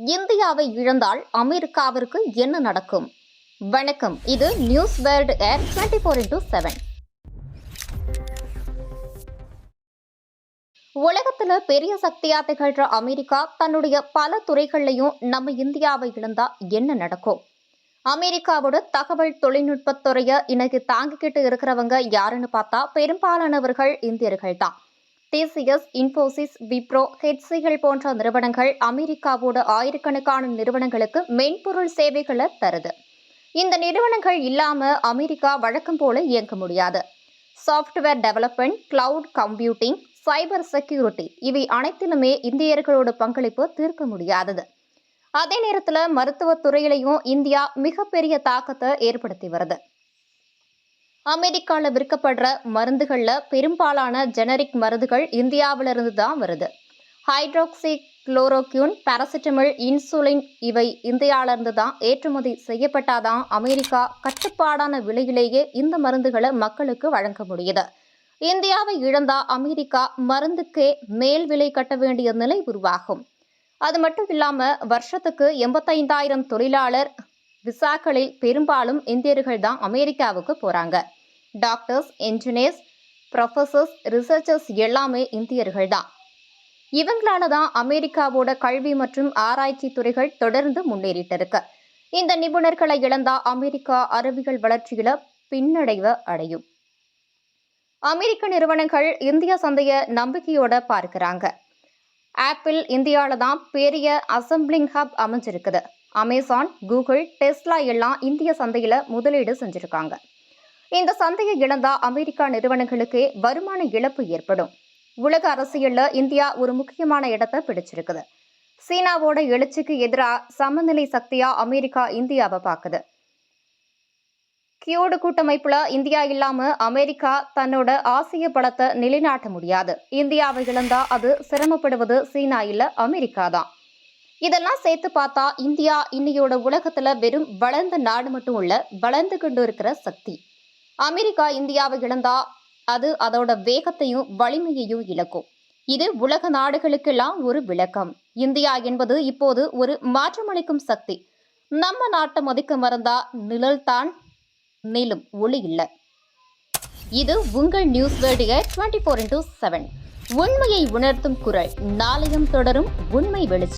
இந்தியாவை இழந்தால் அமெரிக்காவிற்கு என்ன நடக்கும்? வணக்கம், இது நியூஸ் வேர்ல்ட் ஏர் 24x7. உலகத்துல பெரிய சக்தியா திகழ்ற அமெரிக்கா தன்னுடைய பல துறைகள்லையும் நம்ம இந்தியாவை இழந்தா என்ன நடக்கும்? அமெரிக்காவோட தகவல் தொழில்நுட்பத் துறையை இன்னைக்கு தாங்கிக்கிட்டு இருக்கிறவங்க யாருன்னு பார்த்தா பெரும்பாலானவர்கள் இந்தியர்கள் தான். TCS, இன்ஃபோசிஸ், விப்ரோ, HCL போன்ற நிறுவனங்கள் அமெரிக்காவோட ஆயிரக்கணக்கான நிறுவனங்களுக்கு மென்பொருள் சேவைகளை தருது. இந்த நிறுவனங்கள் இல்லாம அமெரிக்கா வழக்கம் போல இயங்க முடியாது. Software development, cloud computing, cyber security இவை அனைத்திலுமே இந்தியர்களோட பங்களிப்பு தீர்க்க முடியாதது. அதே நேரத்தில் மருத்துவத் துறையிலையும் இந்தியா மிகப்பெரிய தாக்கத்தை ஏற்படுத்தி வருது. அமெரிக்காவில் விற்கப்படுற மருந்துகள்ல பெரும்பாலான ஜெனரிக் மருந்துகள் இந்தியாவிலிருந்து தான் வருது. ஹைட்ராக்சி குளோரோக்யூன், பாராசிட்டமல், இன்சுலின் இவை இந்தியாவிலிருந்து தான் ஏற்றுமதி செய்யப்பட்டாதான் அமெரிக்கா கட்டுப்பாடான விலையிலேயே இந்த மருந்துகளை மக்களுக்கு வழங்க முடியுது. இந்தியாவை இழந்தா அமெரிக்கா மருந்துக்கே மேல் விலை கட்ட வேண்டிய நிலை உருவாகும். அது மட்டும் இல்லாம வருஷத்துக்கு 85,000 தொழிலாளர் விசாக்களில் பெரும்பாலும் இந்தியர்கள் தான் அமெரிக்காவுக்கு போறாங்க. டாக்டர்ஸ், என்ஜினியர்ஸ், ப்ரொஃபசர்ஸ், ரிசர்ச்சர்ஸ் எல்லாமே இந்தியர்கள் தான். இவங்களால தான் அமெரிக்காவோட கல்வி மற்றும் ஆராய்ச்சி துறைகள் தொடர்ந்து முன்னேறிட்டு இருக்கு. இந்த நிபுணர்களை இழந்தா அமெரிக்கா அறிவியல் வளர்ச்சியில பின்னடைவு அடையும். அமெரிக்க நிறுவனங்கள் இந்திய சந்தையை நம்பிக்கையோட பார்க்கிறாங்க. ஆப்பிள் இந்தியாவில தான் பெரிய அசம்பிளிங் ஹப் அமைஞ்சிருக்குது. அமேசான், கூகுள், டெஸ்லா எல்லாம் இந்திய சந்தையில முதலீடு செஞ்சிருக்காங்க. இந்த சந்தையை இழந்தா அமெரிக்கா நிறுவனங்களுக்கு வருமான இழப்பு ஏற்படும். உலக அரசியல்ல இந்தியா ஒரு முக்கியமான இடத்தை பிடிச்சிருக்குது. சீனாவோட எழுச்சிக்கு எதிராக சமநிலை சக்தியா அமெரிக்கா இந்தியாவை பார்க்குது. கியோடு கூட்டமைப்புல இந்தியா இல்லாம அமெரிக்கா தன்னோட ஆசிய பலத்தை நிலைநாட்ட முடியாது. இந்தியாவை இழந்தா அது சிரமப்படுவது சீனா இல்ல, அமெரிக்கா தான். இதெல்லாம் சேர்த்து பார்த்தா இந்தியா இன்னையோட உலகத்துல வெறும் வளர்ந்த நாடு மட்டும் இல்ல, வளர்ந்து கொண்டு இருக்கிற சக்தி. அமெரிக்கா இந்தியாவை இழந்தா அது அதோட வேகத்தையும் வலிமையையும் இழக்கும். இது உலக நாடுகளுக்கெல்லாம் ஒரு விளக்கம். இந்தியா என்பது இப்போது ஒரு மாற்றமளிக்கும் சக்தி. நம்ம நாட்டை மதிக்க மறந்தா நிழல் தான் நிலும், ஒளி இல்லை. இது உங்கள் நியூஸ் வேர்ல்ட் 24x7. உண்மையை உணர்த்தும் குரல். நாளையும் தொடரும் உண்மை வெளிச்சம்.